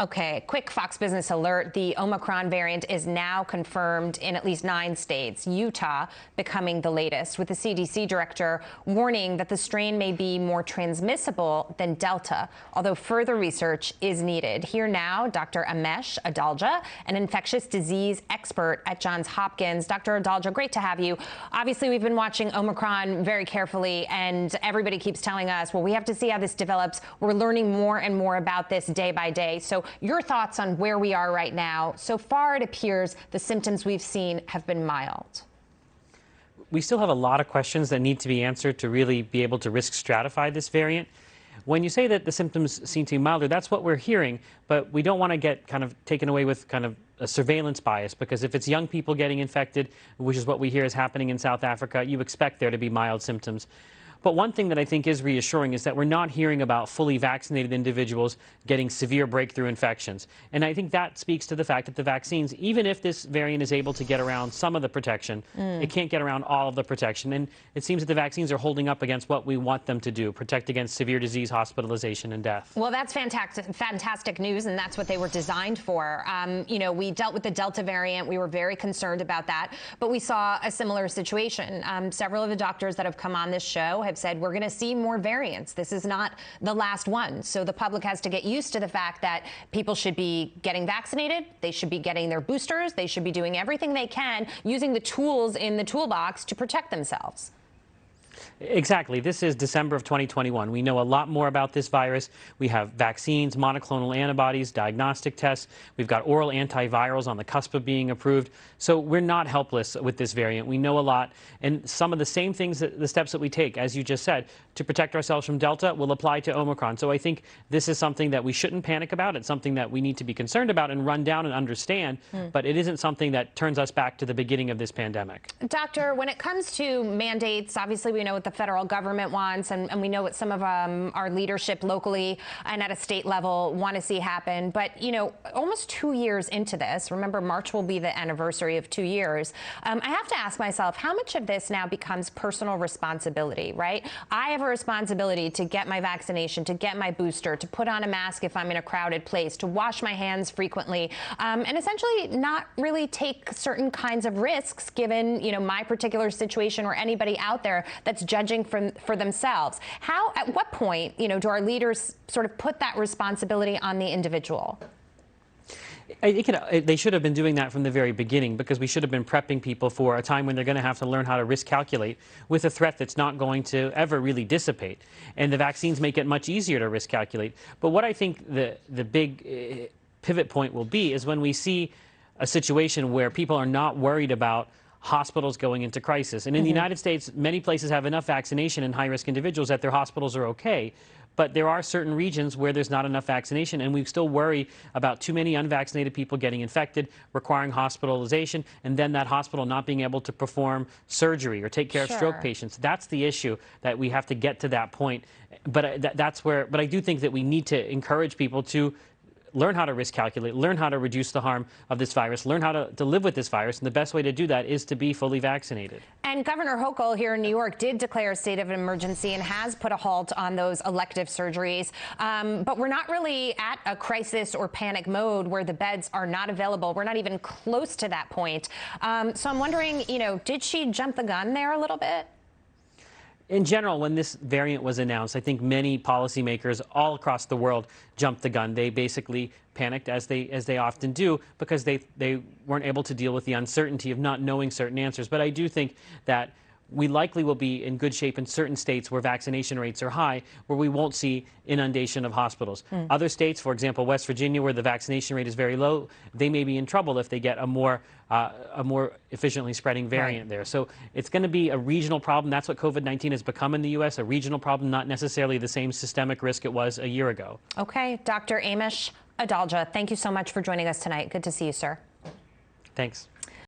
Okay, quick Fox Business alert. The Omicron variant is now confirmed in at least 9 states, Utah becoming the latest, with the CDC director warning that the strain may be more transmissible than Delta, although further research is needed. Here now, Dr. Amesh Adalja, an infectious disease expert at Johns Hopkins. Dr. Adalja, great to have you. Obviously, we've been watching Omicron very carefully, and everybody keeps telling us, well, we have to see how this develops. We're learning more and more about this day by day. So your thoughts on where we are right now? So far, it appears the symptoms we've seen have been mild. We still have a lot of questions that need to be answered to really be able to risk stratify this variant. When you say that the symptoms seem to be milder, that's what we're hearing, but we don't want to get kind of taken away with kind of a surveillance bias, because if it's young people getting infected, which is what we hear is happening in South Africa, you expect there to be mild symptoms. But one thing that I think is reassuring is that we're not hearing about fully vaccinated individuals getting severe breakthrough infections. And I think that speaks to the fact that the vaccines, even if this variant is able to get around some of the protection, it can't get around all of the protection. And it seems that the vaccines are holding up against what we want them to do, protect against severe disease, hospitalization, and death. Well, that's fantastic news, and that's what they were designed for. You know, we dealt with the Delta variant. We were very concerned about that, but we saw a similar situation. Several of the doctors that have come on this show have said we're going to see more variants. This is not the last one. So the public has to get used to the fact that people should be getting vaccinated. They should be getting their boosters. They should be doing everything they can, using the tools in the toolbox to protect themselves. Exactly. This is December of 2021. We know a lot more about this virus. We have vaccines, monoclonal antibodies, diagnostic tests. We've got oral antivirals on the cusp of being approved. So we're not helpless with this variant. We know a lot. And some of the same things, the steps that we take, as you just said, to protect ourselves from Delta will apply to Omicron. So I think this is something that we shouldn't panic about. It's something that we need to be concerned about and run down and understand. But it isn't something that turns us back to the beginning of this pandemic. Doctor, when it comes to mandates, obviously we know what the federal government wants, and we know what some of our leadership locally and at a state level want to see happen. But, you know, almost 2 years into this, remember March will be the anniversary of 2 years, I have to ask myself, how much of this now becomes personal responsibility, right? I have a responsibility to get my vaccination, to get my booster, to put on a mask if I'm in a crowded place, to wash my hands frequently, and essentially not really take certain kinds of risks given, you know, my particular situation or anybody out there that's judging for themselves. How, at what point, you know, do our leaders sort of put that responsibility on the individual? They should have been doing that from the very beginning, because we should have been prepping people for a time when they're going to have to learn how to risk calculate with a threat that's not going to ever really dissipate. And the vaccines make it much easier to risk calculate. But what I think the big pivot point will be is when we see a situation where people are not worried about hospitals going into crisis. And in the United States, many places have enough vaccination in high-risk individuals that their hospitals are okay. But there are certain regions where there's not enough vaccination, and we still worry about too many unvaccinated people getting infected, requiring hospitalization, and then that hospital not being able to perform surgery or take care of stroke patients. That's the issue, that we have to get to that point. But that's where. But I do think that we need to encourage people to learn how to risk calculate, learn how to reduce the harm of this virus, learn how to live with this virus. And the best way to do that is to be fully vaccinated. And Governor Hochul here in New York did declare a state of emergency and has put a halt on those elective surgeries. But we're not really at a crisis or panic mode where the beds are not available. We're not even close to that point. So I'm wondering, you know, did she jump the gun there a little bit? In general, when this variant was announced, I think many policymakers all across the world jumped the gun. They basically panicked, as they often do, because they weren't able to deal with the uncertainty of not knowing certain answers. But I do think that we likely will be in good shape in certain states where vaccination rates are high, where we won't see inundation of hospitals. Other states, for example, West Virginia, where the vaccination rate is very low, they may be in trouble if they get a more efficiently spreading variant there. So it's going to be a regional problem. That's what COVID-19 has become in the U.S., a regional problem, not necessarily the same systemic risk it was a year ago. Okay. Dr. Amesh Adalja, thank you so much for joining us tonight. Good to see you, sir. Thanks.